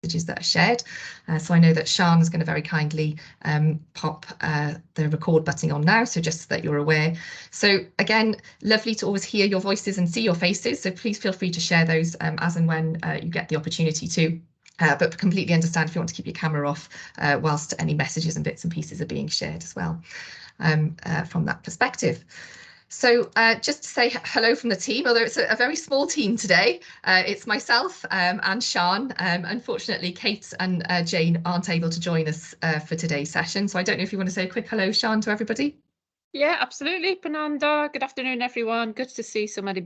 messages that are shared. So I know that Sian is going to very kindly pop the record button on now, so just so that you're aware. So again, lovely to always hear your voices and see your faces, so please feel free to share those as and when you get the opportunity to. But completely understand if you want to keep your camera off whilst any messages and bits and pieces are being shared as well from that perspective. So just to say hello from the team, although it's a very small team today, it's myself and Sian. Unfortunately, Kate and Jane aren't able to join us for today's session. So I don't know if you want to say a quick hello, Sian, to everybody. Yeah, absolutely, Fernanda. Good afternoon, everyone. Good to see so many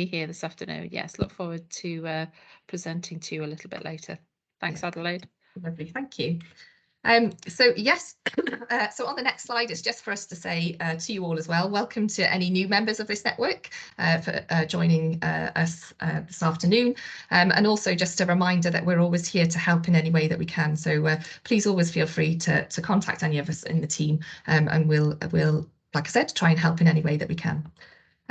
here this afternoon. Yes, look forward to presenting to you a little bit later. Thanks, Adelaide. Lovely, thank you. So yes, so on the next slide, it's just for us to say to you all as well, welcome to any new members of this network for joining us this afternoon. And also just a reminder that we're always here to help in any way that we can. So please always feel free to contact any of us in the team, and we'll, like I said, try and help in any way that we can.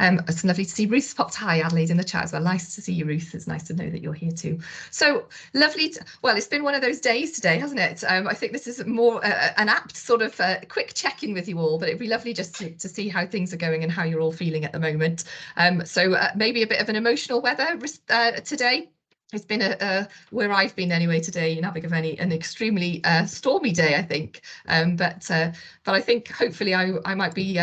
It's lovely to see Ruth's popped hi, Adelaide, in the chat as well. Nice to see you, Ruth. It's nice to know that you're here too. So lovely. Well, it's been one of those days today, hasn't it? I think this is more an apt sort of quick check-in with you all, but it'd be lovely just to see how things are going and how you're all feeling at the moment. So maybe a bit of an emotional weather today. It's been where I've been anyway today in Abergavenny, an extremely stormy day, I think. But I think hopefully I might be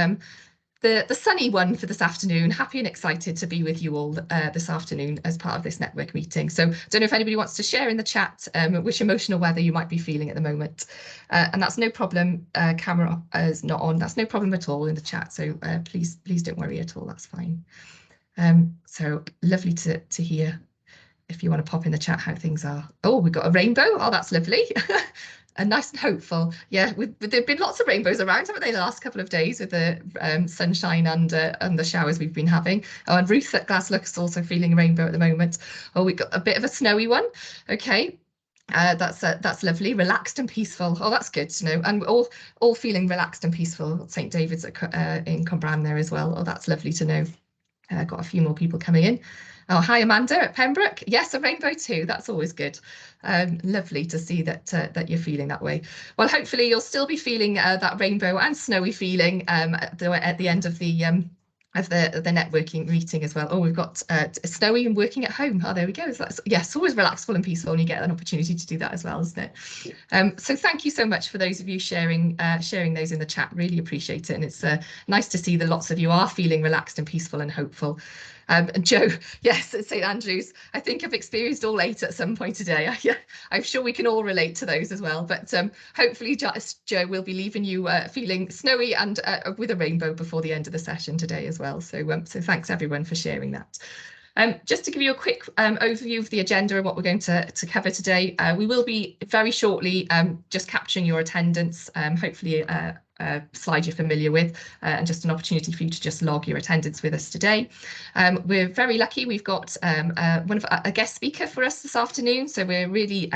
the sunny one for this afternoon. Happy and excited to be with you all this afternoon as part of this network meeting. So I don't know if anybody wants to share in the chat which emotional weather you might be feeling at the moment. And that's no problem. Camera is not on. That's no problem at all in the chat. So please don't worry at all. That's fine. So lovely to hear if you want to pop in the chat how things are. Oh, we've got a rainbow. Oh, that's lovely. And nice and hopeful. Yeah, there've been lots of rainbows around, haven't they, the last couple of days with the sunshine and the showers we've been having. Oh, and Ruth at Glasgow is also feeling a rainbow at the moment. Oh, we've got a bit of a snowy one. Okay. That's lovely, relaxed and peaceful. Oh, that's good to know. And all feeling relaxed and peaceful. St. David's in Cwmbran there as well. Oh, that's lovely to know. Got a few more people coming in. Oh, hi, Amanda at Pembroke. Yes, a rainbow too. That's always good. Lovely to see that you're feeling that way. Well, hopefully you'll still be feeling that rainbow and snowy feeling at the end of the networking meeting as well. Oh, we've got snowy and working at home. Oh, there we go. So that's, yes, always relaxful and peaceful, and you get an opportunity to do that as well, isn't it? So thank you so much for those of you sharing those in the chat. Really appreciate it, and it's nice to see that lots of you are feeling relaxed and peaceful and hopeful. And Joe, yes, at St Andrews, I think I've experienced all 8 at some point today. I'm sure we can all relate to those as well. But hopefully, Joe, will be leaving you feeling snowy and with a rainbow before the end of the session today as well. So thanks everyone for sharing that. Just to give you a quick overview of the agenda and what we're going to cover today, we will be very shortly just capturing your attendance, hopefully a slide you're familiar with, and just an opportunity for you to just log your attendance with us today. We're very lucky. We've got a guest speaker for us this afternoon, so we're really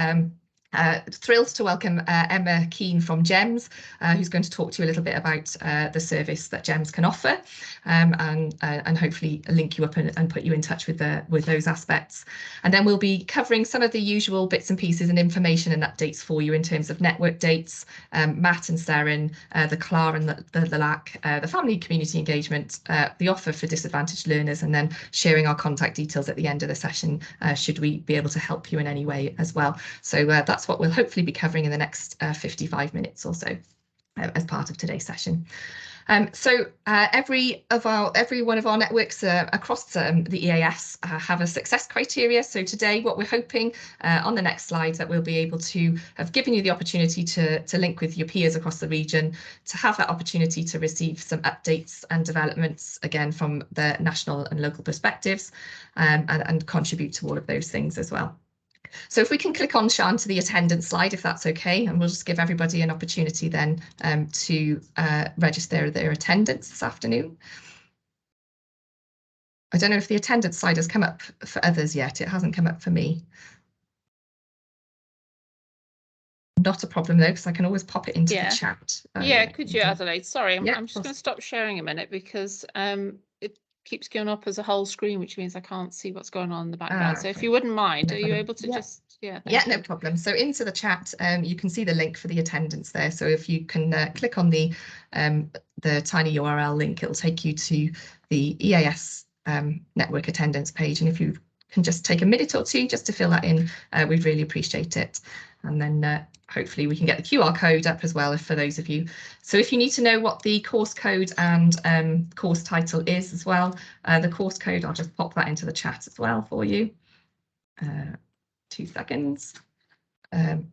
thrilled to welcome Emma Keane from GEMS, who's going to talk to you a little bit about the service that GEMS can offer, and hopefully link you up and put you in touch with those aspects. And then we'll be covering some of the usual bits and pieces and information and updates for you in terms of network dates, Matt and Seren, the CLAR and the LAC, the family community engagement, the offer for disadvantaged learners, and then sharing our contact details at the end of the session should we be able to help you in any way as well. So that's what we'll hopefully be covering in the next 55 minutes or so as part of today's session. So every one of our networks across the EAS have a success criteria. So today, what we're hoping on the next slide that we'll be able to have given you the opportunity to link with your peers across the region, to have that opportunity to receive some updates and developments again from the national and local perspectives, and contribute to all of those things as well. So if we can click on, Sian, to the attendance slide, if that's okay, and we'll just give everybody an opportunity then to register their attendance this afternoon. I don't know if the attendance slide has come up for others yet. It hasn't come up for me. Not a problem though, because I can always pop it into the chat. Could you, Adelaide? Sorry, I'm just going to stop sharing a minute because keeps going up as a whole screen, which means I can't see what's going on in the background. So if Okay. you wouldn't mind, No are you problem. able to Yeah. just, yeah. Yeah, thank no you. problem. So into the chat, you can see the link for the attendance there. So if you can click on the tiny URL link, it'll take you to the EAS network attendance page. And if you can just take a minute or two just to fill that in, we'd really appreciate it. And then hopefully we can get the QR code up as well for those of you. So if you need to know what the course code and course title is as well, the course code, I'll just pop that into the chat as well for you. 2 seconds. So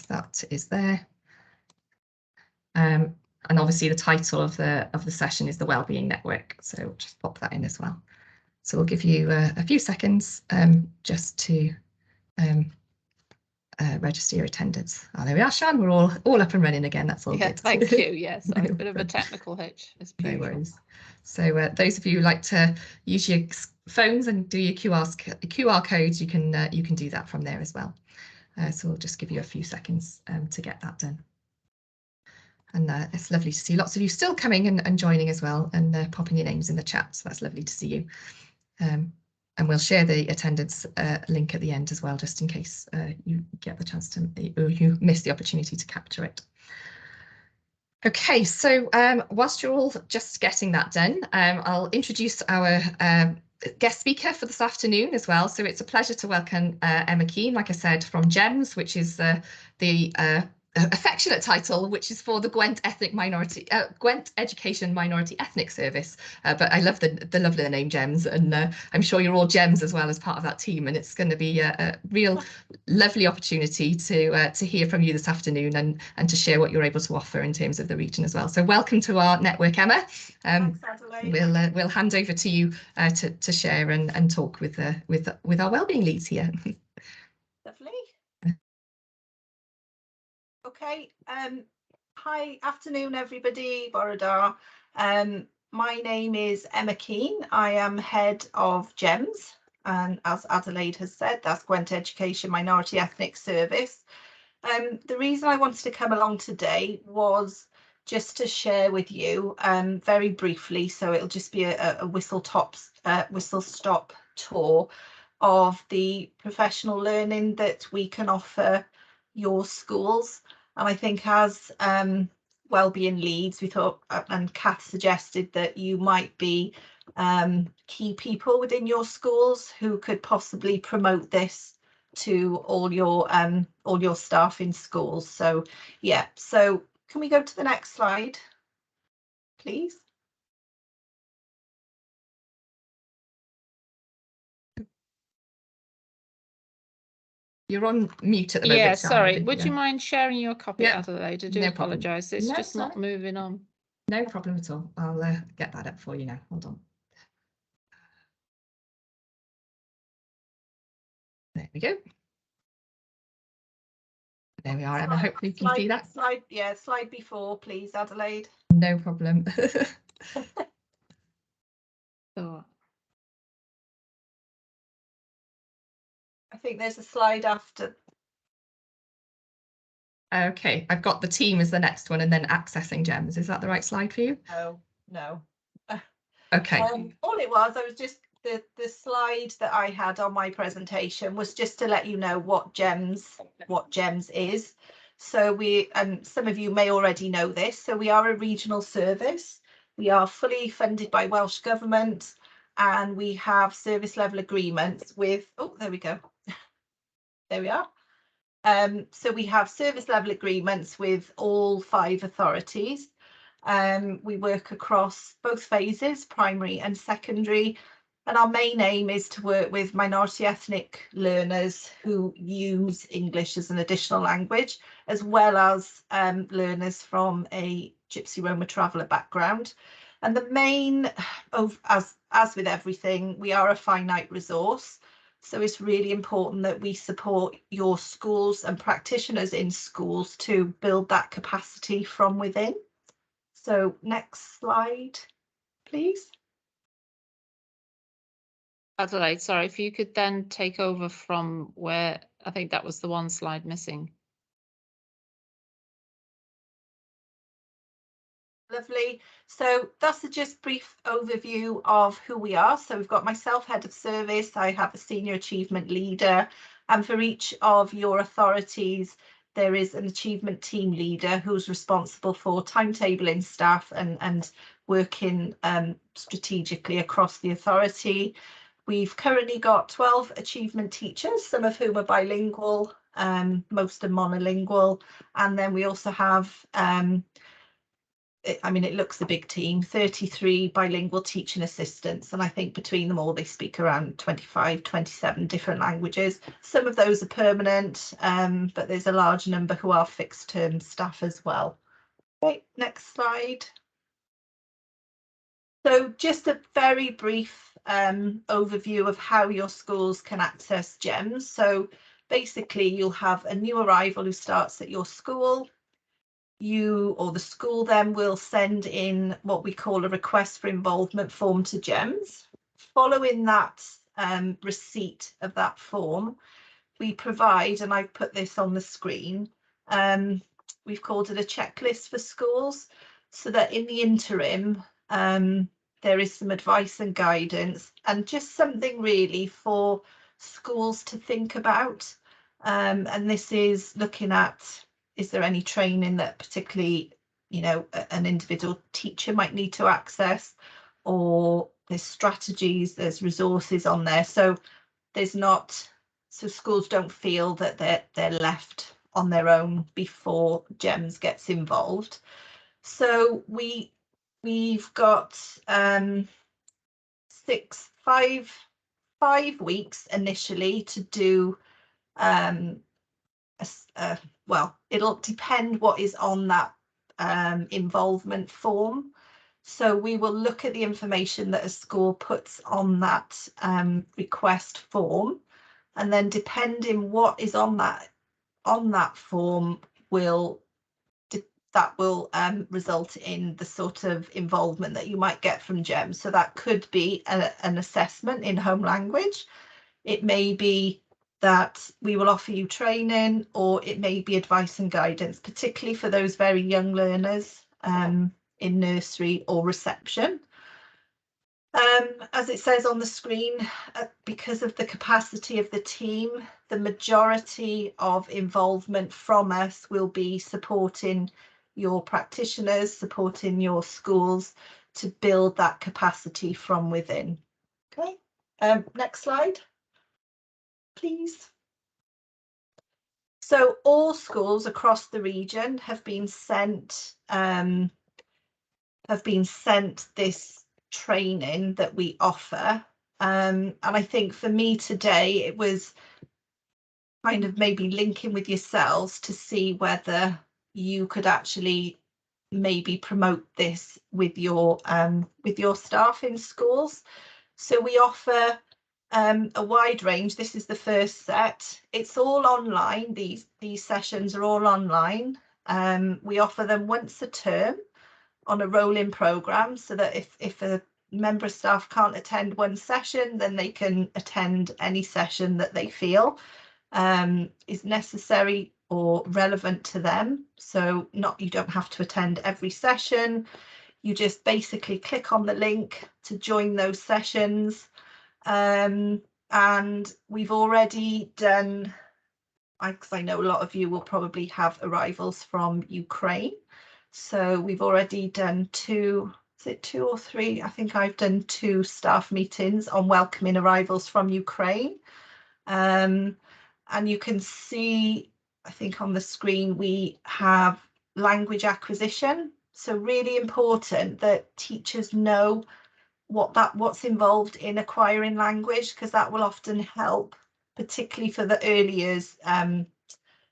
that is there. And obviously the title of the session is the Wellbeing Network. So just pop that in as well. So we'll give you a few seconds just to register your attendance. Oh, there we are, Sian. We're all up and running again. That's all Yeah, good. thank you. Yes, No a bit of a problem. technical hitch. As No usual. worries. So those of you who like to use your phones and do your QR codes, you can do that from there as well. So we'll just give you a few seconds to get that done. And it's lovely to see lots of you still coming and joining as well, and popping your names in the chat. So that's lovely to see you. And we'll share the attendance link at the end as well, just in case you get the chance to, or you miss the opportunity to capture it. Okay, so whilst you're all just getting that done, I'll introduce our guest speaker for this afternoon as well. So it's a pleasure to welcome Emma Keane, like I said, from GEMS, which is the affectionate title, which is for the Gwent Education Minority Ethnic Service. But I love the lovely name GEMS, and I'm sure you're all GEMS as well as part of that team. And it's going to be a real lovely opportunity to hear from you this afternoon and to share what you're able to offer in terms of the region as well. So welcome to our network, Emma. Thanks, We'll hand over to you to share and talk with our wellbeing leads here. Lovely. Okay. Hi, afternoon, everybody. Borodar. My name is Emma Keane. I am head of GEMS, and as Adelaide has said, that's Gwent Education Minority Ethnic Service. The reason I wanted to come along today was just to share with you very briefly, so it'll just be a whistle-stop tour of the professional learning that we can offer your schools. And I think as wellbeing leads, we thought, and Kath suggested that you might be key people within your schools who could possibly promote this to all your staff in schools. So yeah, so can we go to the next slide, please? You're on mute at the moment. Yeah, Sian, sorry. Would you mind sharing your copy, Yeah, Adelaide? I do no problem. apologise. It's No, just not sorry. moving on. No problem at all. I'll get that up for you now. Hold on. There we go. There we are, Emma. Hopefully you can see that. Slide before, please, Adelaide. No problem. So, I think there's a slide after. Okay, I've got the team as the next one and then accessing GEMS. Is that the right slide for you? No. Okay. All it was, I was just the slide that I had on my presentation was just to let you know what GEMS is. So and some of you may already know this. So we are a regional service. We are fully funded by Welsh Government, and we have service level agreements with. Oh, there we go. There we are. So we have service level agreements with all 5 authorities. We work across both phases, primary and secondary, and our main aim is to work with minority ethnic learners who use English as an additional language, as well as learners from a Gypsy Roma traveller background. And the main, as with everything, we are a finite resource. So it's really important that we support your schools and practitioners in schools to build that capacity from within. So next slide, please. Adelaide, sorry, if you could then take over from where I think that was the one slide missing. Lovely. So that's a just brief overview of who we are. So we've got myself, head of service, I have a senior achievement leader, and for each of your authorities there is an achievement team leader who's responsible for timetabling staff and working strategically across the authority. We've currently got 12 achievement teachers, some of whom are bilingual, most are monolingual, and then we also have I mean, it looks a big team, 33 bilingual teaching assistants, and I think between them all they speak around 25, 27 different languages. Some of those are permanent, but there's a large number who are fixed term staff as well. Okay, next slide. So just a very brief overview of how your schools can access GEMS. So basically you'll have a new arrival who starts at your school. You or the school then will send in what we call a request for involvement form to GEMS. Following that receipt of that form, we provide, and I've put this on the screen, we've called it a checklist for schools, so that in the interim there is some advice and guidance and just something really for schools to think about. And this is looking at, is there any training that particularly, you know, an individual teacher might need to access, or there's strategies, there's resources on there. So there's not, so schools don't feel that they're left on their own before GEMS gets involved. So we've got 5 weeks initially to do well, it'll depend what is on that involvement form. So we will look at the information that a school puts on that request form, and then depending what is on that form will result in the sort of involvement that you might get from GEMS. So that could be an assessment in home language. It may be that we will offer you training, or it may be advice and guidance, particularly for those very young learners in nursery or reception. As it says on the screen, because of the capacity of the team, the majority of involvement from us will be supporting your practitioners, supporting your schools to build that capacity from within. Okay, next slide, please. So all schools across the region have been sent this training that we offer, and I think for me today it was kind of maybe linking with yourselves to see whether you could actually maybe promote this with your staff in schools. So we offer a wide range. This is the first set. It's all online. These sessions are all online. We offer them once a term on a rolling programme, so that if a member of staff can't attend one session, then they can attend any session that they feel is necessary or relevant to them. So you don't have to attend every session. You just basically click on the link to join those sessions. And we've already done, because I know a lot of you will probably have arrivals from Ukraine. So we've already done 2, is it 2 or 3? I think I've done 2 staff meetings on welcoming arrivals from Ukraine. And you can see, I think on the screen, we have language acquisition. So really important that teachers know what's involved in acquiring language, because that will often help, particularly for the early years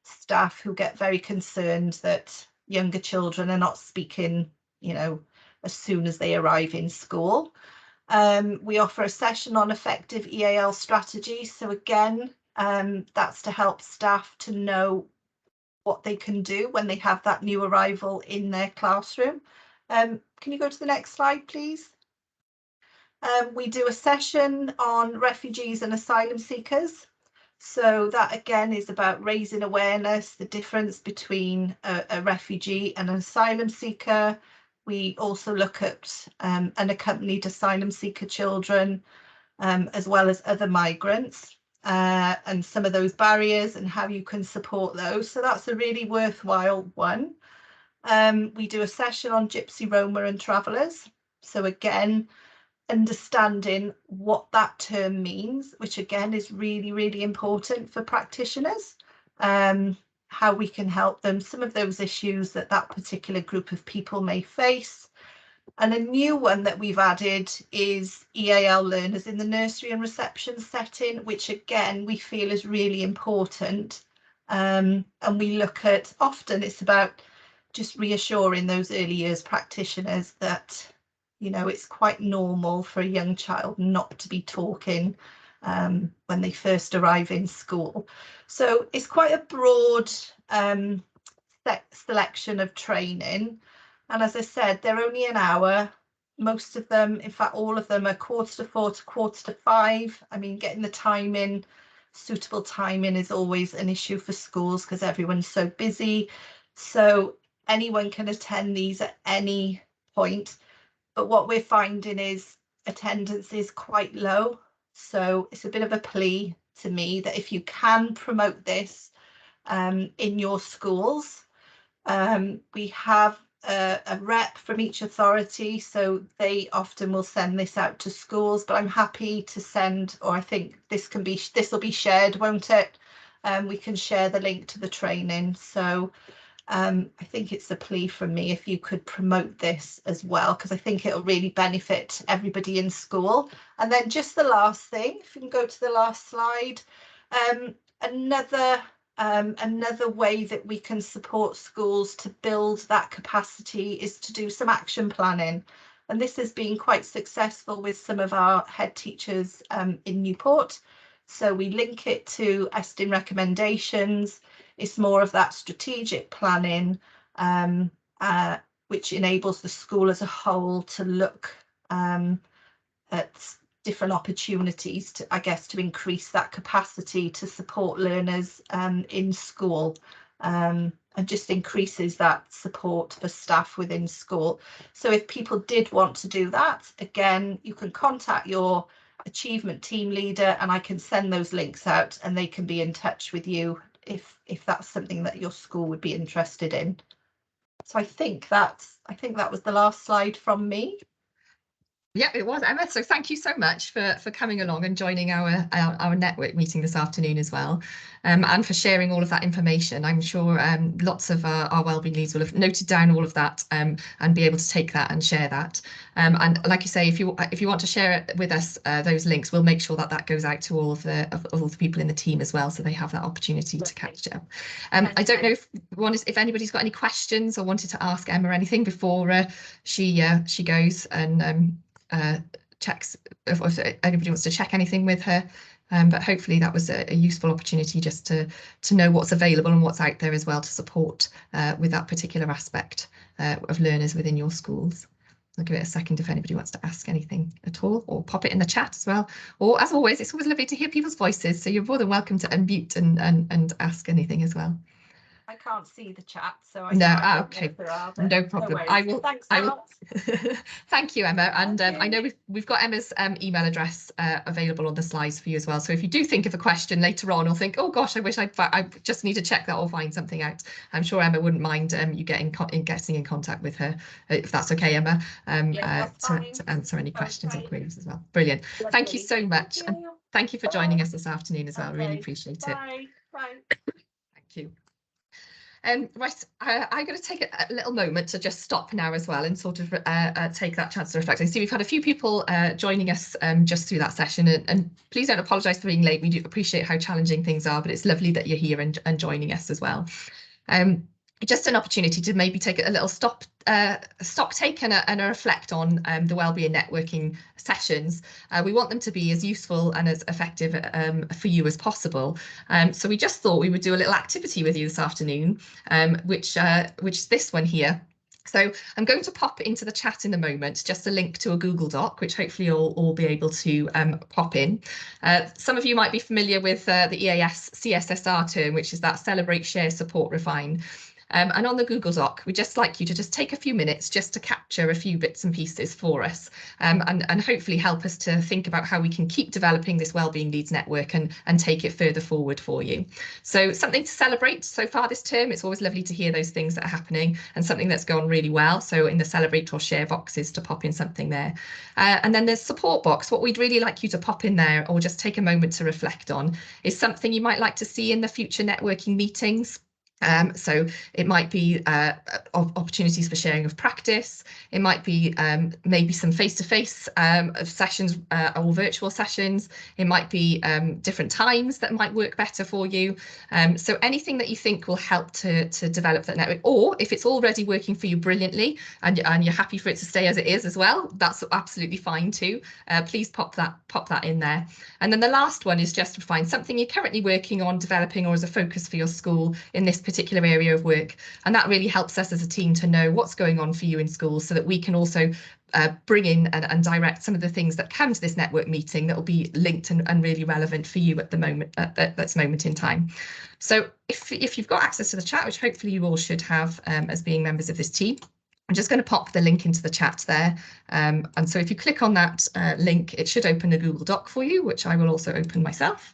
staff who get very concerned that younger children are not speaking, you know, as soon as they arrive in school. We offer a session on effective EAL strategy. So again, that's to help staff to know what they can do when they have that new arrival in their classroom. Can you go to the next slide, please? We do a session on refugees and asylum seekers. So that again is about raising awareness, the difference between a refugee and an asylum seeker, We also look at unaccompanied asylum seeker children, as well as other migrants, and some of those barriers and how you can support those. So that's a really worthwhile one. We do a session on Gypsy, Roma and Travellers. So again, understanding what that term means, which again is really, really important for practitioners, how we can help them, some of those issues that that particular group of people may face. And a new one that we've added is EAL learners in the nursery and reception setting, which again we feel is really important. And we look at, often it's about just reassuring those early years practitioners that, you know, it's quite normal for a young child not to be talking when they first arrive in school. So it's quite a broad selection of training. And as I said, they're only an hour. Most of them, in fact, all of them are 4:45 to 4:45. I mean, getting the timing, suitable timing is always an issue for schools because everyone's so busy. So anyone can attend these at any point. But what we're finding is attendance is quite low. So it's a bit of a plea to me that if you can promote this in your schools, we have a rep from each authority, so they often will send this out to schools, but I'm happy to send, or I think this will be shared, won't it? We can share the link to the training. So I think it's a plea from me if you could promote this as well, because I think it'll really benefit everybody in school. And then just the last thing, if you can go to the last slide, another way that we can support schools to build that capacity is to do some action planning. And this has been quite successful with some of our head teachers in Newport. So we link it to ESTIN recommendations. It's more of that strategic planning, which enables the school as a whole to look at different opportunities to, I guess, to increase that capacity to support learners in school, and just increases that support for staff within school. So if people did want to do that, again, you can contact your achievement team leader and I can send those links out and they can be in touch with you if that's something that your school would be interested in. So I think that was the last slide from me. Yeah, it was, Emma. So thank you so much for coming along and joining our network meeting this afternoon as well, and for sharing all of that information. I'm sure lots of our wellbeing leads will have noted down all of that and be able to take that and share that. And like you say, if you want to share it with us, those links, we'll make sure that that goes out to all of the people in the team as well, so they have that opportunity to catch up. I don't know if anybody's got any questions or wanted to ask Emma anything before she goes and checks if anybody wants to check anything with her, but hopefully that was a useful opportunity just to know what's available and what's out there as well to support with that particular aspect of learners within your schools. I'll give it a second if anybody wants to ask anything at all, or pop it in the chat as well. Or as always, it's always lovely to hear people's voices, so you're more than welcome to unmute and ask anything as well. I can't see the chat, so I no. Okay, no problem. No I will. Thanks, I will. Thank you, Emma. And I know we've got Emma's email address available on the slides for you as well. So if you do think of a question later on, or think, oh gosh, I wish I just need to check that or find something out, I'm sure Emma wouldn't mind you getting in contact with her, if that's okay, Emma, to answer any questions or queries as well. Brilliant. Lovely. Thank you so much. Thank you. And thank you for joining us this afternoon as well. Really appreciate it. Bye. Thank you. Right, I'm going to take a little moment to just stop now as well and sort of take that chance to reflect. I see we've had a few people joining us just through that session, and please don't apologise for being late. We do appreciate how challenging things are, but it's lovely that you're here and joining us as well. Just an opportunity to maybe take a little stock take and a reflect on the wellbeing networking sessions. We want them to be as useful and as effective for you as possible. So we just thought we would do a little activity with you this afternoon, which is this one here. So I'm going to pop into the chat in a moment, just a link to a Google Doc, which hopefully you'll all be able to pop in. Some of you might be familiar with the EAS CSSR term, which is that Celebrate, Share, Support, Refine. And on the Google Doc, we'd just like you to just take a few minutes just to capture a few bits and pieces for us, and hopefully help us to think about how we can keep developing this Wellbeing Leads network and take it further forward for you. So something to celebrate so far this term. It's always lovely to hear those things that are happening, and something that's gone really well. So in the celebrate or share boxes, to pop in something there. And then there's support box. What we'd really like you to pop in there, or just take a moment to reflect on, is something you might like to see in the future networking meetings. So it might be opportunities for sharing of practice. It might be maybe some face-to-face sessions or virtual sessions. It might be different times that might work better for you. So anything that you think will help to develop that network, or if it's already working for you brilliantly and you're happy for it to stay as it is as well, that's absolutely fine too. Please pop that in there. And then the last one is just to find something you're currently working on, developing, or as a focus for your school in this particular area of work. And that really helps us as a team to know what's going on for you in schools, so that we can also bring in and direct some of the things that come to this network meeting that will be linked and really relevant for you at the moment, at this moment in time. So if you've got access to the chat, which hopefully you all should have as being members of this team, I'm just going to pop the link into the chat there. And so if you click on that link, it should open a Google Doc for you, which I will also open myself.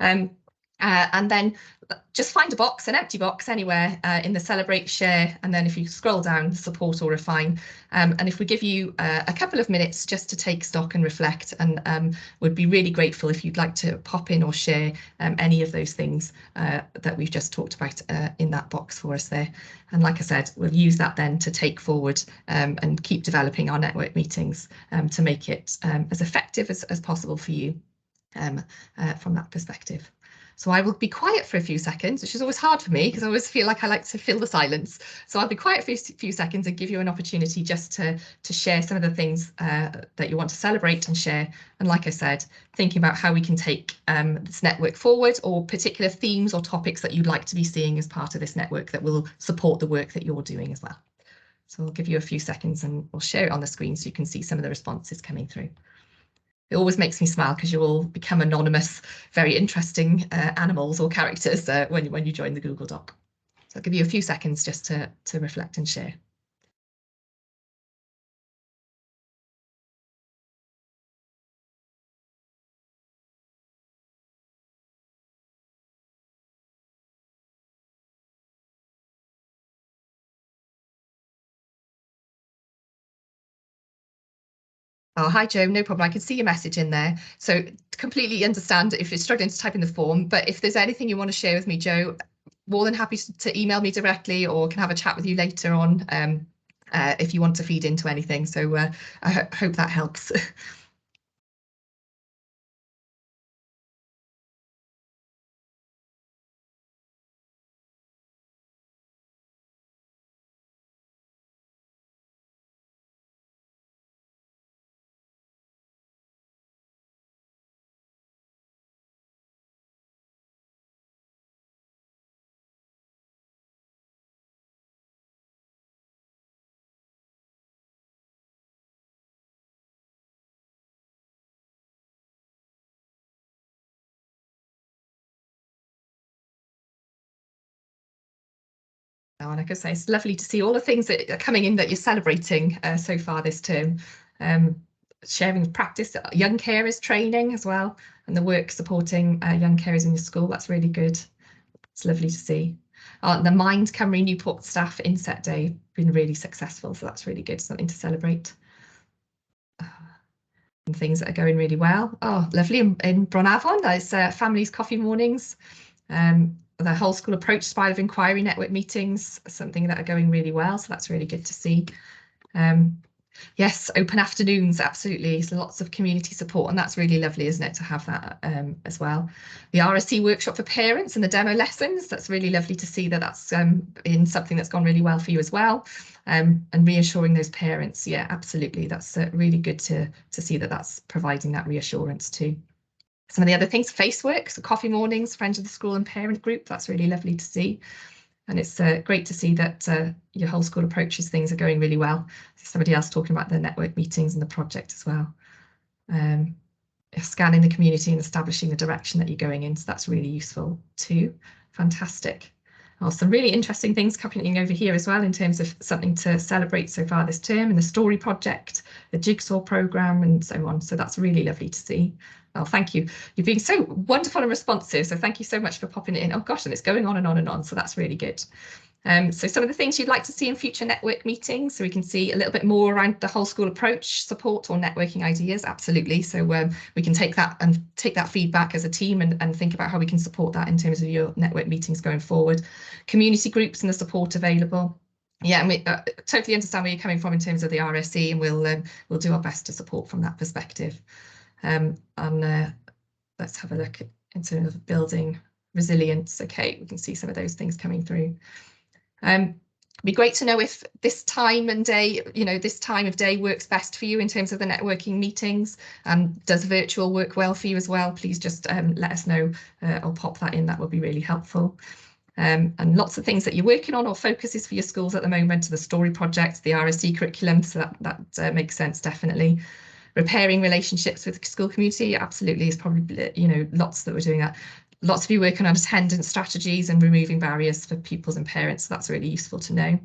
And then just find a box, an empty box anywhere in the celebrate, share, and then if you scroll down, support or refine. And if we give you a couple of minutes just to take stock and reflect, and would be really grateful if you'd like to pop in or share any of those things that we've just talked about in that box for us there. And like I said, we'll use that then to take forward and keep developing our network meetings to make it as effective as possible for you from that perspective. So I will be quiet for a few seconds, which is always hard for me because I always feel like I like to fill the silence. So I'll be quiet for a few seconds and give you an opportunity just to share some of the things that you want to celebrate and share. And like I said, thinking about how we can take this network forward, or particular themes or topics that you'd like to be seeing as part of this network that will support the work that you're doing as well. So I'll give you a few seconds and we'll share it on the screen so you can see some of the responses coming through. It always makes me smile because you all become anonymous, very interesting animals or characters when you join the Google Doc. So I'll give you a few seconds just to reflect and share. Oh, hi, Joe. No problem. I can see your message in there. So completely understand if you're struggling to type in the form, but if there's anything you want to share with me, Joe, more than happy to email me directly, or can have a chat with you later on if you want to feed into anything. So I hope that helps. And like I say, it's lovely to see all the things that are coming in that you're celebrating so far this term. Sharing practice, young carers training as well, and the work supporting young carers in your school. That's really good. It's lovely to see. The Mind Cymru Newport staff inset day been really successful, so that's really good, something to celebrate. And things that are going really well. Oh, lovely in Bronavon, there's families coffee mornings. The whole school approach spiral of inquiry network meetings, something that are going really well, so that's really good to see. Yes, open afternoons, absolutely. So lots of community support, and that's really lovely, isn't it, to have that as well. The RSC workshop for parents and the demo lessons, that's really lovely to see that that's in something that's gone really well for you as well. And reassuring those parents, yeah, absolutely. That's really good to see that that's providing that reassurance too. Some of the other things, face work, so coffee mornings, friends of the school and parent group, that's really lovely to see. And it's great to see that your whole school approaches things are going really well. Somebody else talking about the network meetings and the project as well. Scanning the community and establishing the direction that you're going in, so that's really useful too. Fantastic. Oh, some really interesting things happening over here as well in terms of something to celebrate so far this term, and the story project, the jigsaw programme and so on. So that's really lovely to see. Well, thank you. You're being so wonderful and responsive. So thank you so much for popping it in. Oh gosh, and it's going on and on and on. So that's really good. So some of the things you'd like to see in future network meetings, so we can see a little bit more around the whole school approach, support or networking ideas, absolutely. So we can take that feedback as a team and think about how we can support that in terms of your network meetings going forward. Community groups and the support available. Yeah, and we totally understand where you're coming from in terms of the RSE, and we'll do our best to support from that perspective. And let's have a look in terms of building resilience. Okay, we can see some of those things coming through. It'd be great to know if this time and day, this time of day works best for you in terms of the networking meetings. Does virtual work well for you as well? Please just let us know or pop that in. That would be really helpful. And lots of things that you're working on or focuses for your schools at the moment, the story project, the RSE curriculum, so that makes sense, definitely. Repairing relationships with the school community, absolutely, is probably, lots that we're doing that. Lots of you working on attendance strategies and removing barriers for pupils and parents. So that's really useful to know.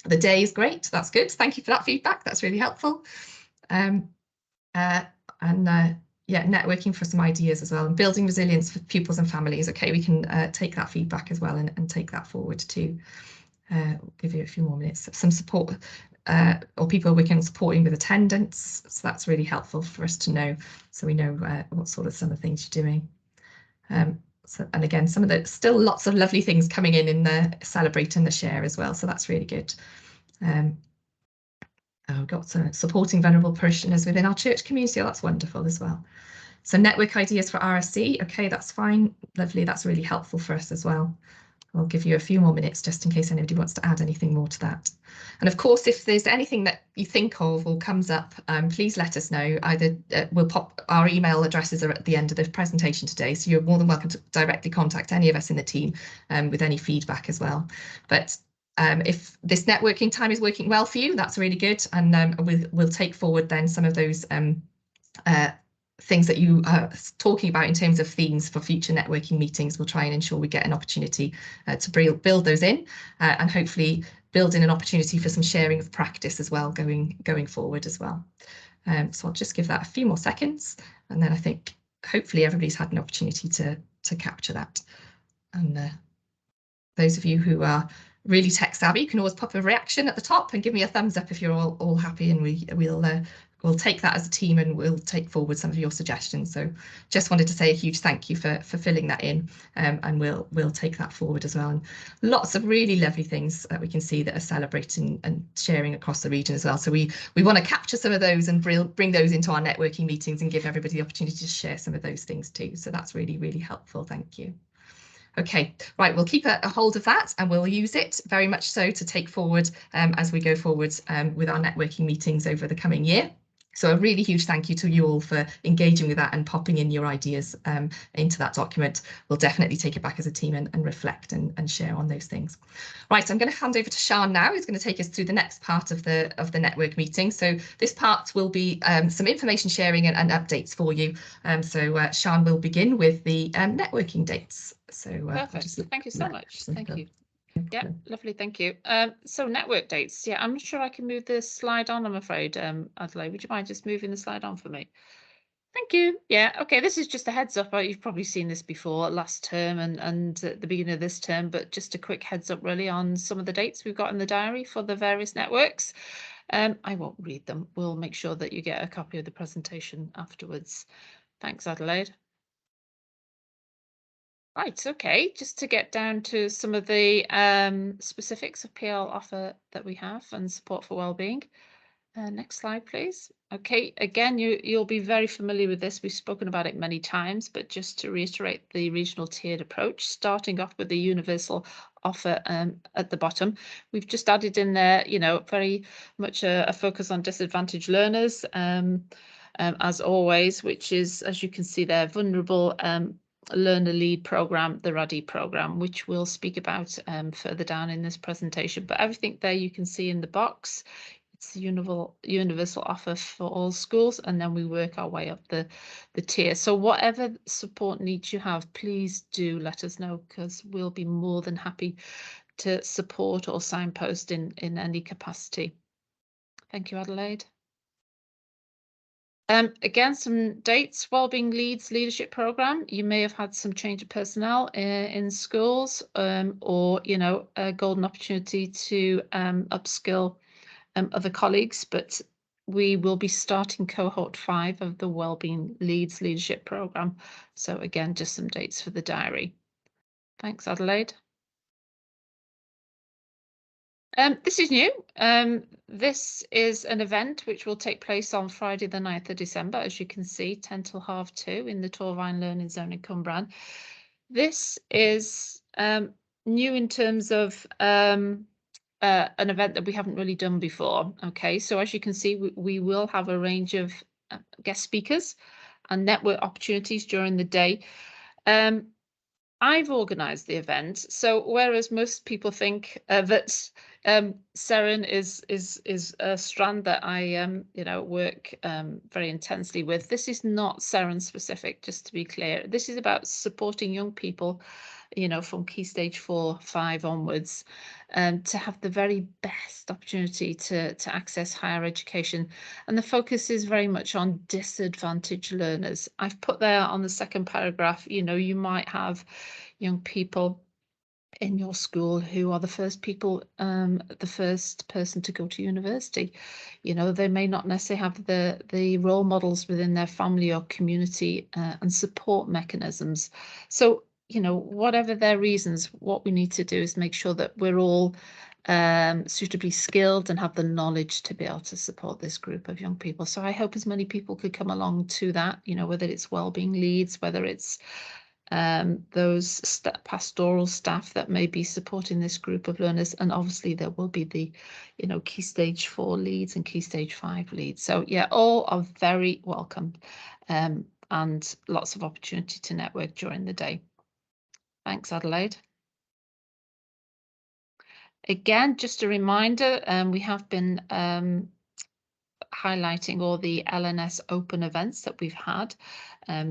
The day is great. That's good. Thank you for that feedback. That's really helpful. Yeah, networking for some ideas as well, and building resilience for pupils and families. Okay, we can take that feedback as well and take that forward too. We'll give you a few more minutes. Some support or people we can supporting with attendance. So that's really helpful for us to know, so we know what sort of some of the things you're doing. And again, some of the still lots of lovely things coming in the celebrate and the share as well. So that's really good. We've got some supporting vulnerable parishioners within our church community. Oh, that's wonderful as well. So network ideas for RSE. Okay, that's fine. Lovely. That's really helpful for us as well. I'll give you a few more minutes just in case anybody wants to add anything more to that. And of course, if there's anything that you think of or comes up, please let us know. Either we'll pop our email addresses are at the end of the presentation today, so you're more than welcome to directly contact any of us in the team with any feedback as well. But if this networking time is working well for you, that's really good, and we'll take forward then some of those things that you are talking about in terms of themes for future networking meetings. We'll try and ensure we get an opportunity to build those in and hopefully build in an opportunity for some sharing of practice as well going forward as well. So I'll just give that a few more seconds, and then I think hopefully everybody's had an opportunity to capture that. And those of you who are really tech savvy, you can always pop a reaction at the top and give me a thumbs up if you're all happy, and we'll take that as a team and we'll take forward some of your suggestions. So just wanted to say a huge thank you for filling that in, and we'll take that forward as well. And lots of really lovely things that we can see that are celebrating and sharing across the region as well. So we want to capture some of those and bring those into our networking meetings and give everybody the opportunity to share some of those things too. So that's really, really helpful. Thank you. Okay, right, we'll keep a hold of that and we'll use it very much so to take forward as we go forward with our networking meetings over the coming year. So a really huge thank you to you all for engaging with that and popping in your ideas into that document. We'll definitely take it back as a team and reflect and share on those things. Right, I'm going to hand over to Sian now, who's going to take us through the next part of the network meeting. So this part will be some information sharing and updates for you. So Sian will begin with the networking dates. So perfect. Thank you so much. Thank you. Yeah, lovely. Thank you. So network dates. Yeah, I'm not sure I can move this slide on, I'm afraid. Adelaide, would you mind just moving the slide on for me? Thank you. Yeah, okay, this is just a heads up. You've probably seen this before last term and at the beginning of this term, but just a quick heads up really on some of the dates we've got in the diary for the various networks. I won't read them. We'll make sure that you get a copy of the presentation afterwards. Thanks, Adelaide. Right, okay, just to get down to some of the specifics of PL offer that we have and support for wellbeing. Next slide, please. Okay, again, you'll be very familiar with this. We've spoken about it many times, but just to reiterate the regional tiered approach, starting off with the universal offer at the bottom. We've just added in there, very much a focus on disadvantaged learners, as always, which is, as you can see there, vulnerable learner lead program, the RADI program, which we'll speak about further down in this presentation. But everything there you can see in the box. It's a universal offer for all schools, and then we work our way up the tier. So whatever support needs you have, please do let us know, because we'll be more than happy to support or signpost in any capacity. Thank you, Adelaide. Again, some dates. Wellbeing Leads Leadership Programme. You may have had some change of personnel in schools, or a golden opportunity to upskill other colleagues, but we will be starting cohort 5 of the Wellbeing Leads Leadership Programme. So again, just some dates for the diary. Thanks, Adelaide. This is new. This is an event which will take place on Friday the 9th of December, as you can see, 10 till 2:30 in the Torvine Learning Zone in Cwmbran. This is new in terms of an event that we haven't really done before. Okay, so as you can see, we will have a range of guest speakers and network opportunities during the day. I've organised the event, so whereas most people think that Seren is a strand that I work very intensely with, this is not Seren specific, just to be clear. This is about supporting young people, from Key Stage 4, 5 onwards, to have the very best opportunity to access higher education. And the focus is very much on disadvantaged learners. I've put there on the second paragraph, you might have young people in your school who are the first person to go to university. They may not necessarily have the role models within their family or community and support mechanisms. So, whatever their reasons, what we need to do is make sure that we're all suitably skilled and have the knowledge to be able to support this group of young people. So I hope as many people could come along to that, whether it's Wellbeing Leads, whether it's those pastoral staff that may be supporting this group of learners, and obviously there will be the Key Stage 4 leads and Key Stage 5 leads. So yeah, all are very welcome, and lots of opportunity to network during the day. Thanks, Adelaide. Again, just a reminder, we have been highlighting all the LNS open events that we've had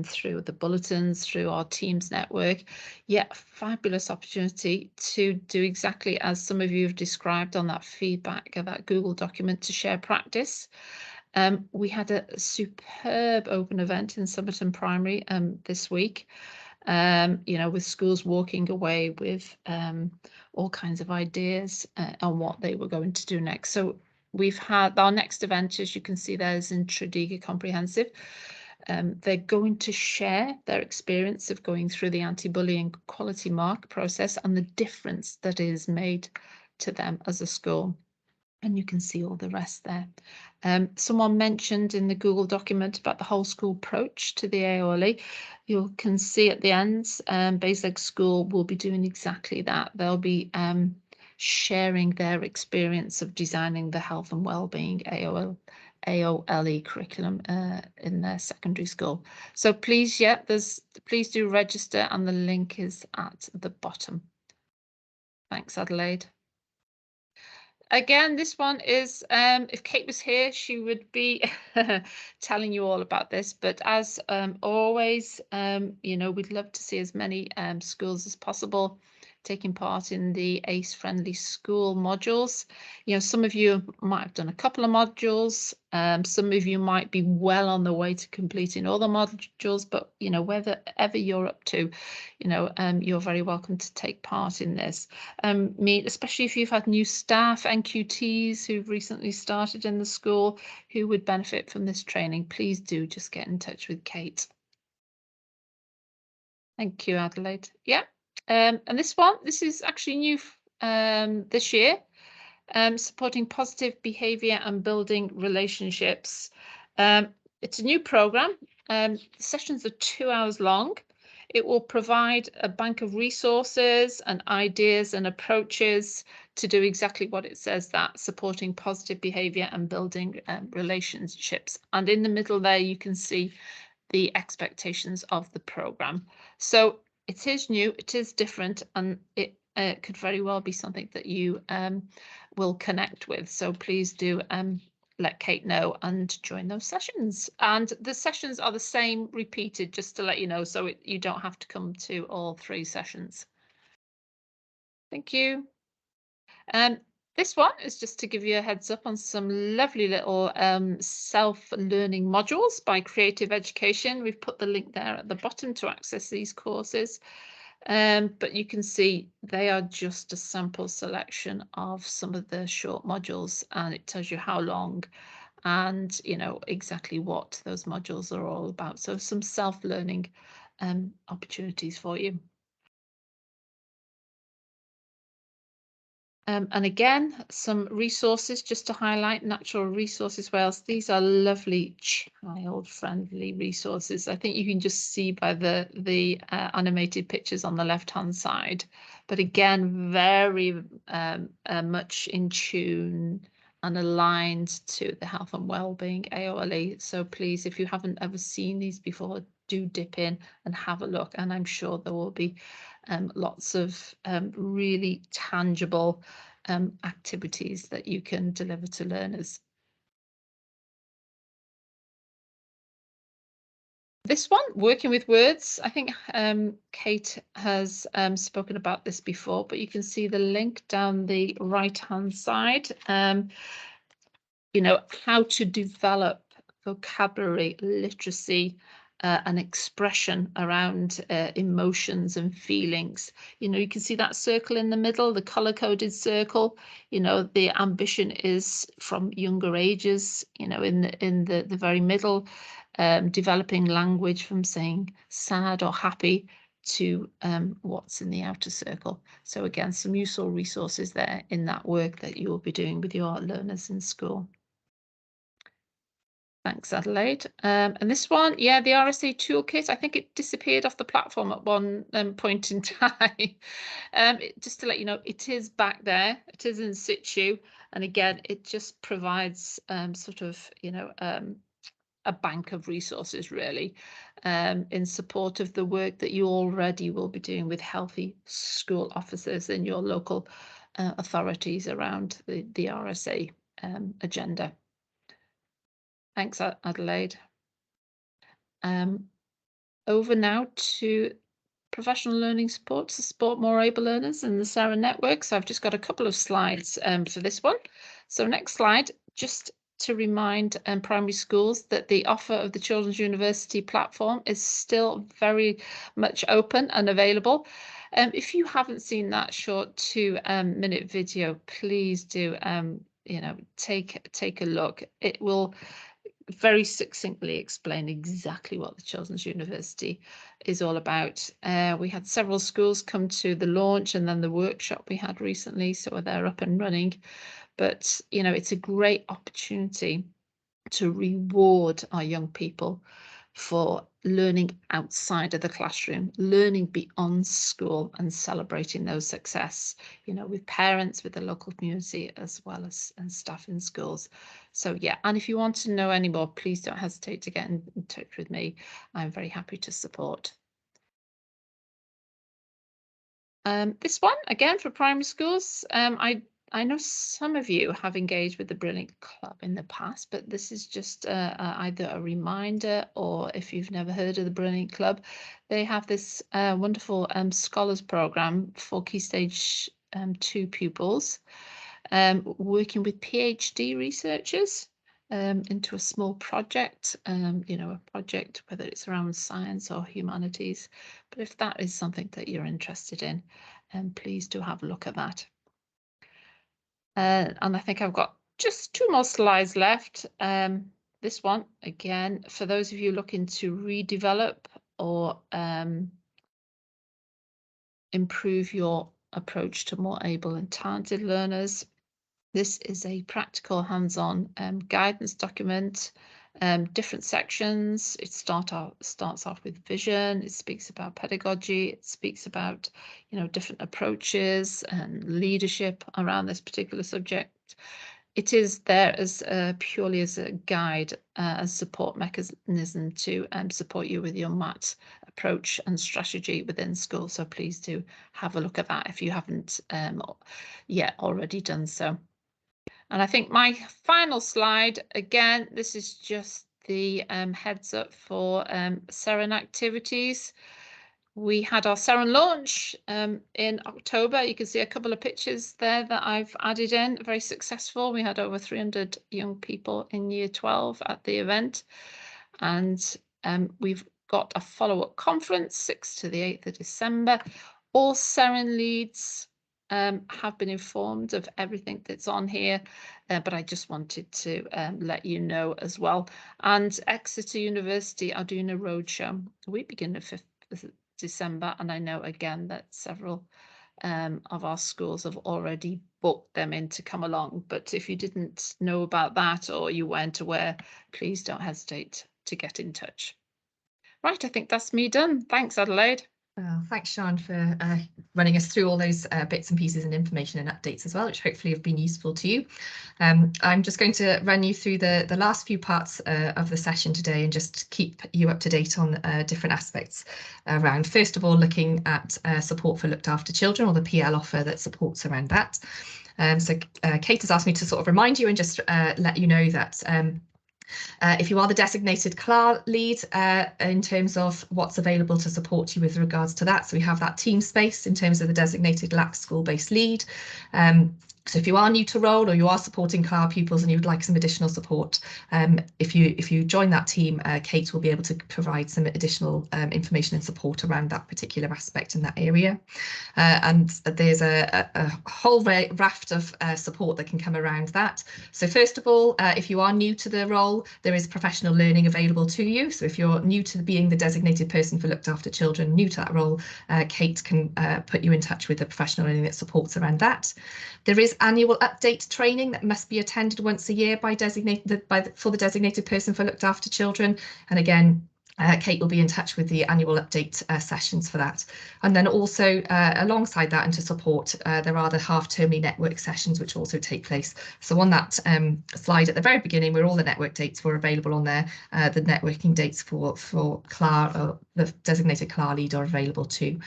through the bulletins, through our Teams network. Yeah, fabulous opportunity to do exactly as some of you have described on that feedback of that Google document, to share practice. We had a superb open event in Somerton Primary this week. With schools walking away with all kinds of ideas on what they were going to do next. So we've had our next event, as you can see there, is in Tredegar Comprehensive. They're going to share their experience of going through the anti-bullying quality mark process and the difference that is made to them as a school. And you can see all the rest there. Someone mentioned in the Google document about the whole school approach to the AOLE. You can see at the ends, Baselig School will be doing exactly that. They'll be sharing their experience of designing the health and wellbeing AOLE curriculum in their secondary school. So please, please do register, and the link is at the bottom. Thanks, Adelaide. Again, this one is, if Kate was here, she would be telling you all about this. But as always, we'd love to see as many schools as possible taking part in the ACE Friendly School modules. Some of you might have done a couple of modules. Some of you might be well on the way to completing all the modules, but wherever you're up to, you're very welcome to take part in this. Especially if you've had new staff, NQTs who've recently started in the school who would benefit from this training, please do just get in touch with Kate. Thank you, Adelaide. Yeah. And this is actually new this year, supporting positive behaviour and building relationships. It's a new programme. Sessions are 2 hours long. It will provide a bank of resources and ideas and approaches to do exactly what it says, that supporting positive behaviour and building relationships. And in the middle there, you can see the expectations of the programme. So it is new, it is different, and it could very well be something that you will connect with. So please do let Kate know and join those sessions. And the sessions are the same repeated, just to let you know, so you don't have to come to all 3 sessions. Thank you. This one is just to give you a heads up on some lovely little self-learning modules by Creative Education. We've put the link there at the bottom to access these courses. But you can see they are just a sample selection of some of the short modules, and it tells you how long and exactly what those modules are all about. So some self-learning opportunities for you. And again, some resources just to highlight. Natural Resources Wales. These are lovely child-friendly resources. I think you can just see by the animated pictures on the left-hand side. But again, very much in tune and aligned to the health and wellbeing AOLE. So please, if you haven't ever seen these before, do dip in and have a look. And I'm sure there will be lots of really tangible activities that you can deliver to learners. This one, working with words, I think Kate has spoken about this before, but you can see the link down the right-hand side. How to develop vocabulary, literacy, and expression around emotions and feelings. You can see that circle in the middle, the color-coded circle. The ambition is from younger ages, in the very middle, developing language from saying sad or happy to what's in the outer circle. So again, some useful resources there in that work that you will be doing with your learners in school. Thanks, Adelaide. And this one, yeah, the RSA toolkit, I think it disappeared off the platform at one point in time. Just to let you know, it is back there. It is in situ. And again, it just provides sort of, a bank of resources, really, in support of the work that you already will be doing with healthy school officers in your local authorities around the RSA agenda. Thanks, Adelaide. Over now to professional learning support to support more able learners in the SARA network. So I've just got a couple of slides for this one. So next slide, just to remind primary schools that the offer of the Children's University platform is still very much open and available. If you haven't seen that short 2-minute video, please do take a look. It will very succinctly explain exactly what the Children's University is all about. We had several schools come to the launch and then the workshop we had recently, so they're up and running. But it's a great opportunity to reward our young people for learning outside of the classroom, learning beyond school, and celebrating those success, with parents, with the local community, as well as staff in schools. So yeah, and if you want to know any more, please don't hesitate to get in touch with me. I'm very happy to support. This one, again, for primary schools, I know some of you have engaged with the Brilliant Club in the past, but this is just either a reminder, or if you've never heard of the Brilliant Club, they have this wonderful scholars program for Key Stage 2 pupils, working with PhD researchers into a small project, a project, whether it's around science or humanities. But if that is something that you're interested in, please do have a look at that. And I think I've got just 2 more slides left. This one, again, for those of you looking to redevelop or improve your approach to more able and talented learners, this is a practical hands-on guidance document, different sections. It starts off with vision. It speaks about pedagogy. It speaks about, different approaches and leadership around this particular subject. It is there as purely as a guide, a support mechanism to support you with your MAT approach and strategy within school. So please do have a look at that if you haven't yet already done so. And I think my final slide, again, this is just the heads up for Seren activities. We had our Seren launch in October. You can see a couple of pictures there that I've added in, very successful. We had over 300 young people in year 12 at the event. And we've got a follow-up conference, 6th to the 8th of December. All Seren leads have been informed of everything that's on here, but I just wanted to let you know as well. And Exeter University are doing a roadshow. We begin the 5th of December, and I know again that several of our schools have already booked them in to come along. But if you didn't know about that or you weren't aware, please don't hesitate to get in touch. Right, I think that's me done. Thanks, Adelaide. Well, thanks, Sian, for running us through all those bits and pieces and information and updates as well, which hopefully have been useful to you. I'm just going to run you through the last few parts of the session today and just keep you up to date on different aspects around, first of all, looking at support for looked after children, or the PL offer that supports around that. So Kate has asked me to sort of remind you and just let you know that if you are the designated CLAR lead in terms of what's available to support you with regards to that, so we have that team space in terms of the designated LAC school-based lead. So if you are new to role or you are supporting CLAR pupils and you would like some additional support, if you join that team, Kate will be able to provide some additional information and support around that particular aspect in that area. And there's a whole raft of support that can come around that. So first of all, if you are new to the role, there is professional learning available to you. So if you're new to being the designated person for looked after children, new to that role, Kate can put you in touch with the professional learning that supports around that. There is annual update training that must be attended once a year for the designated person for looked after children. And again, Kate will be in touch with the annual update sessions for that. And then also alongside that and to support, there are the half-termly network sessions which also take place. So on that slide at the very beginning, where all the network dates were available on there, the networking dates for CLAR, the designated CLAR lead, are available too.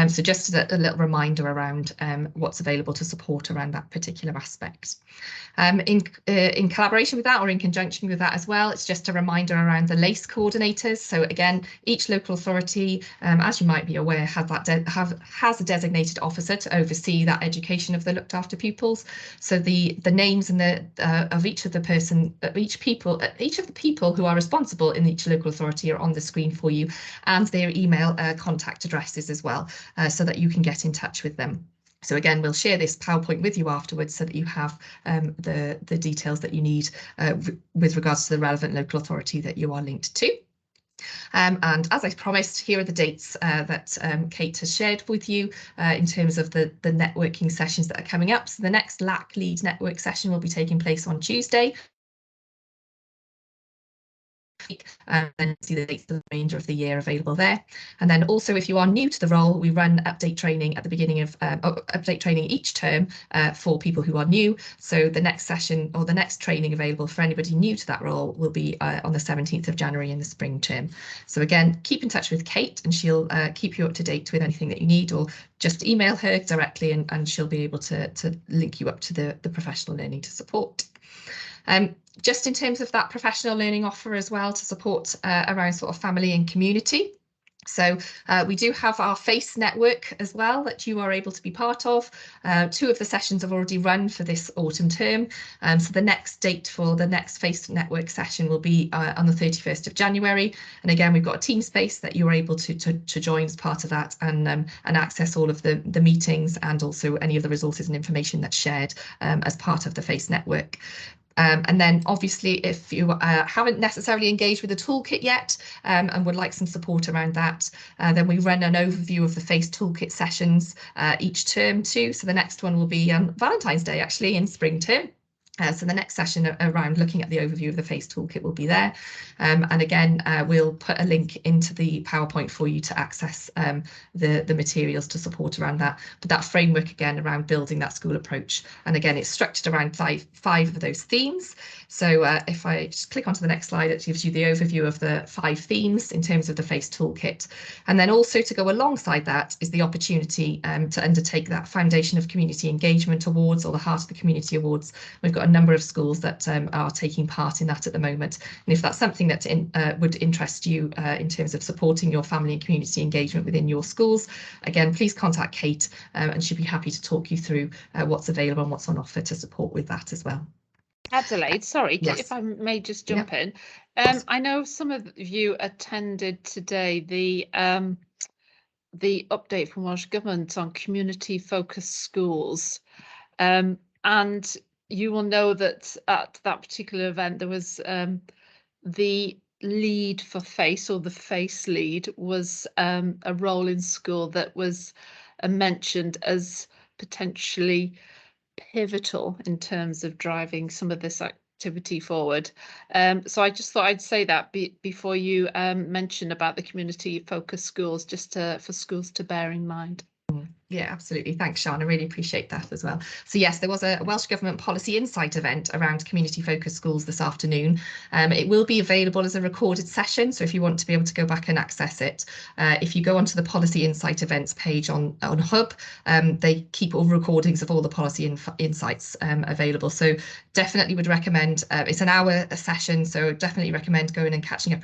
So just a little reminder around what's available to support around that particular aspect. In collaboration with that, or in conjunction with that as well, it's just a reminder around the LACE coordinators. So again, each local authority, as you might be aware, has a designated officer to oversee that education of the looked after pupils. So the names and of each of the people who are responsible in each local authority are on the screen for you, and their email contact addresses as well, so that you can get in touch with them. So again, we'll share this PowerPoint with you afterwards so that you have the details that you need with regards to the relevant local authority that you are linked to. And as I promised, here are the dates that Kate has shared with you in terms of the networking sessions that are coming up. So the next LAC lead network session will be taking place on Tuesday. And then see the dates of the remainder of the year available there. And then also, if you are new to the role, we run update training at the beginning of update training each term for people who are new. So the next session or the next training available for anybody new to that role will be on the 17th of January in the spring term. So again, keep in touch with Kate and she'll keep you up to date with anything that you need, or just email her directly and she'll be able to link you up to the professional learning to support. Just in terms of that professional learning offer as well to support around sort of family and community. So we do have our FACE network as well that you are able to be part of. 2 of the sessions have already run for this autumn term. So the next date for the next FACE network session will be on the 31st of January. And again, we've got a team space that you're able to join as part of that and access all of the meetings and also any of the resources and information that's shared as part of the FACE network. And then obviously, if you haven't necessarily engaged with the toolkit yet and would like some support around that, then we run an overview of the FACE toolkit sessions each term too. So the next one will be on Valentine's Day, actually, in spring term. So the next session around looking at the overview of the FACE toolkit will be there. And again, we'll put a link into the PowerPoint for you to access the materials to support around that. But that framework, again, around building that school approach. And again, it's structured around five of those themes. So if I just click onto the next slide, it gives you the overview of the 5 themes in terms of the FACE toolkit. And then also to go alongside that is the opportunity to undertake that Foundation of Community Engagement Awards, or the Heart of the Community Awards. We've got got a number of schools that are taking part in that at the moment. And if that's something that would interest you in terms of supporting your family and community engagement within your schools, again, please contact Kate and she'll be happy to talk you through what's available and what's on offer to support with that as well. Adelaide, sorry, Yes. if I may just jump in. I know some of you attended today the update from Welsh Government on community-focused schools, and you will know that at that particular event there was the lead for FACE, or the FACE lead, was a role in school that was mentioned as potentially pivotal in terms of driving some of this activity forward. So I just thought I'd say that before you mention about the community focused schools, just for schools to bear in mind. Yeah, absolutely. Thanks, Sian. I really appreciate that as well. So yes, there was a Welsh Government Policy Insight event around community focused schools this afternoon. It will be available as a recorded session, so if you want to be able to go back and access it, if you go onto the Policy Insight events page on Hub, they keep all recordings of all the policy insights available. So definitely would recommend, it's an hour a session, so definitely recommend going and catching up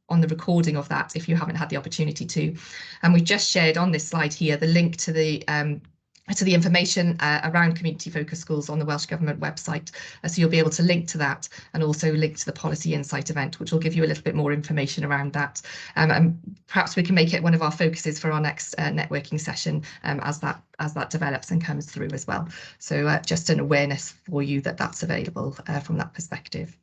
on the recording of that if you haven't had the opportunity to. And we've just shared on this slide here the link to the information around community focused schools on the Welsh Government website. So you'll be able to link to that and also link to the Policy Insight event, which will give you a little bit more information around that. And perhaps we can make it one of our focuses for our next networking session as that develops and comes through as well. So just an awareness for you that that's available from that perspective.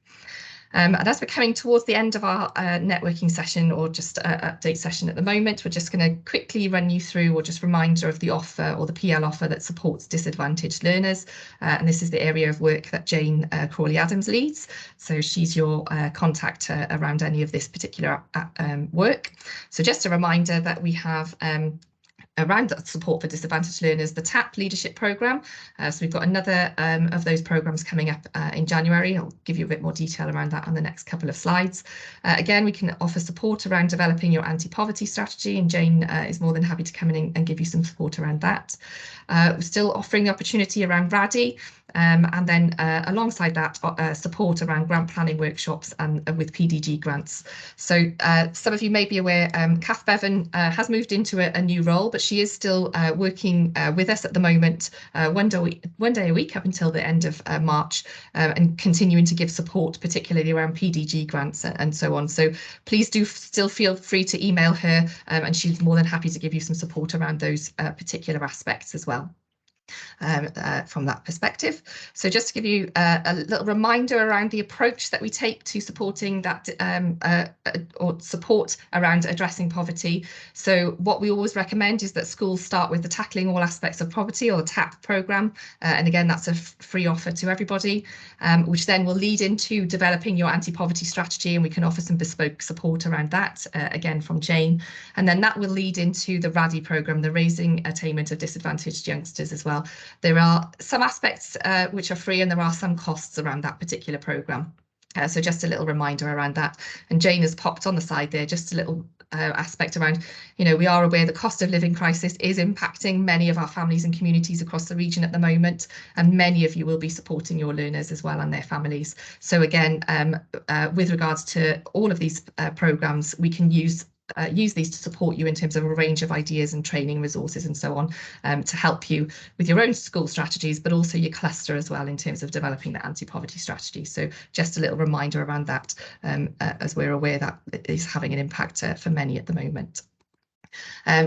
And as we're coming towards the end of our networking session, or just update session at the moment, we're just going to quickly run you through, or just reminder of the offer, or the PL offer that supports disadvantaged learners. And this is the area of work that Jane Crawley-Adams leads. So she's your contact around any of this particular work. So just a reminder that we have around that support for disadvantaged learners, the TAP leadership programme. So we've got another of those programmes coming up in January. I'll give you a bit more detail around that on the next couple of slides. Again, we can offer support around developing your anti-poverty strategy, and Jane is more than happy to come in and give you some support around that. We're still offering the opportunity around RADI, and then alongside that, support around grant planning workshops and with PDG grants. So some of you may be aware, Kath Bevan has moved into a new role, but she is still working with us at the moment, one day a week up until the end of March, and continuing to give support, particularly around PDG grants and so on. So please do still feel free to email her, and she's more than happy to give you some support around those particular aspects as well. From that perspective. So just to give you a little reminder around the approach that we take to supporting that or support around addressing poverty. So what we always recommend is that schools start with the Tackling All Aspects of Poverty, or the TAP programme. And again, that's a free offer to everybody, which then will lead into developing your anti-poverty strategy, and we can offer some bespoke support around that, again from Jane. And then that will lead into the RADI programme, the Raising Attainment of Disadvantaged Youngsters as well. There are some aspects which are free, and there are some costs around that particular programme. So just a little reminder around that. And Jane has popped on the side there just a little aspect around, you know, we are aware the cost of living crisis is impacting many of our families and communities across the region at the moment, and many of you will be supporting your learners as well and their families. So again, with regards to all of these programmes, we can use these to support you in terms of a range of ideas and training resources and so on, to help you with your own school strategies, but also your cluster as well in terms of developing the anti-poverty strategy. So just a little reminder around that, as we're aware that it is having an impact for many at the moment.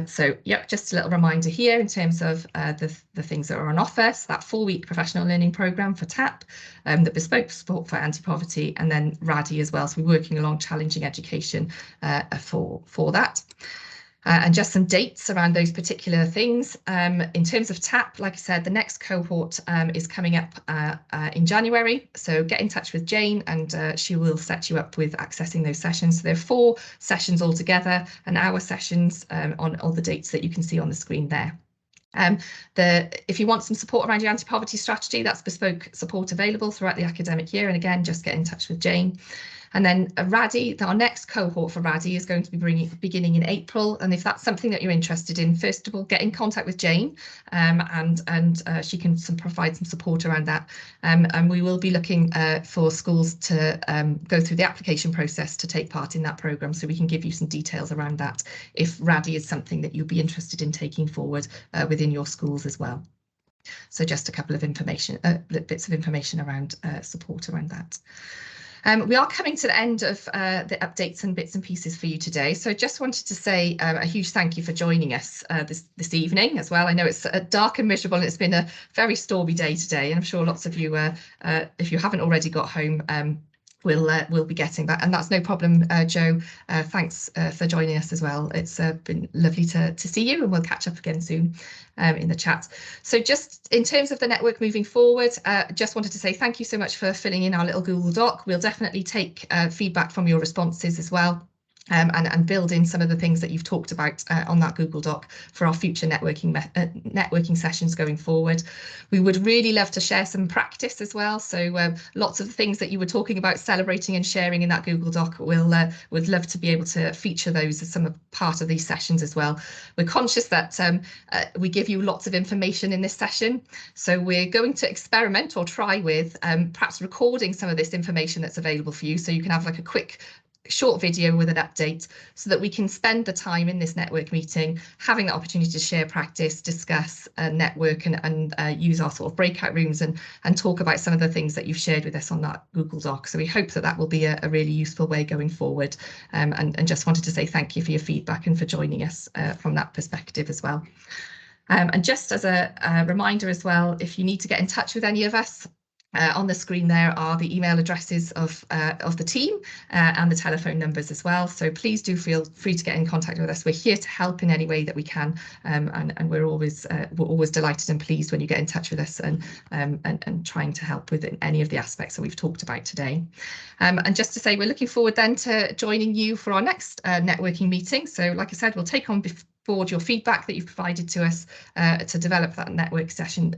So yeah, just a little reminder here in terms of the things that are on offer. So that 4-week professional learning programme for TAP, the bespoke support for anti-poverty, and then RADI as well. So we're working along challenging education for that. And just some dates around those particular things. In terms of TAP, like I said, the next cohort is coming up in January. So get in touch with Jane, and she will set you up with accessing those sessions. So there are 4 sessions altogether, and hour sessions on all the dates that you can see on the screen there. If you want some support around your anti-poverty strategy, that's bespoke support available throughout the academic year. And again, just get in touch with Jane. And then RADI, our next cohort for RADI is going to be beginning in April. And if that's something that you're interested in, first of all, get in contact with Jane, and she can provide some support around that. And we will be looking for schools to go through the application process to take part in that programme, so we can give you some details around that if RADI is something that you'd be interested in taking forward within your schools as well. So just a couple of bits of information around support around that. We are coming to the end of the updates and bits and pieces for you today. So I just wanted to say a huge thank you for joining us this evening as well. I know it's dark and miserable, and it's been a very stormy day today, and I'm sure lots of you, if you haven't already got home, we'll be getting that, and that's no problem. Joe, thanks for joining us as well. It's been lovely to see you, and we'll catch up again soon in the chat. So just in terms of the network moving forward, just wanted to say thank you so much for filling in our little Google Doc. We'll definitely take feedback from your responses as well. And build in some of the things that you've talked about on that Google Doc for our future networking sessions going forward. We would really love to share some practice as well. So lots of the things that you were talking about celebrating and sharing in that Google Doc, would love to be able to feature those as some part of these sessions as well. We're conscious that we give you lots of information in this session, so we're going to experiment or try with perhaps recording some of this information that's available for you, so you can have like a quick short video with an update, so that we can spend the time in this network meeting having the opportunity to share practice, discuss, network, and use our sort of breakout rooms and talk about some of the things that you've shared with us on that Google Doc. So we hope that that will be a really useful way going forward, and just wanted to say thank you for your feedback and for joining us from that perspective as well. And just as a reminder as well, if you need to get in touch with any of us, on the screen there are the email addresses of the team and the telephone numbers as well. So please do feel free to get in contact with us. We're here to help in any way that we can, and we're always delighted and pleased when you get in touch with us and trying to help with any of the aspects that we've talked about today. And just to say, we're looking forward then to joining you for our next networking meeting. So like I said, we'll take on forward your feedback that you've provided to us to develop that network session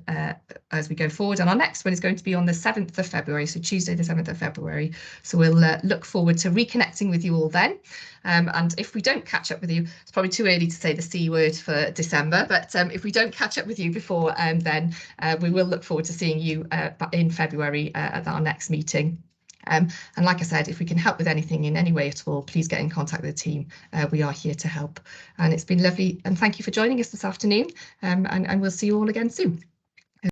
as we go forward. And our next one is going to be on the 7th of February, so Tuesday the 7th of February. So we'll look forward to reconnecting with you all then. And if we don't catch up with you, it's probably too early to say the C word for December, but if we don't catch up with you before then, we will look forward to seeing you in February at our next meeting. And like I said, if we can help with anything in any way at all, please get in contact with the team. We are here to help. And it's been lovely. And thank you for joining us this afternoon. And we'll see you all again soon.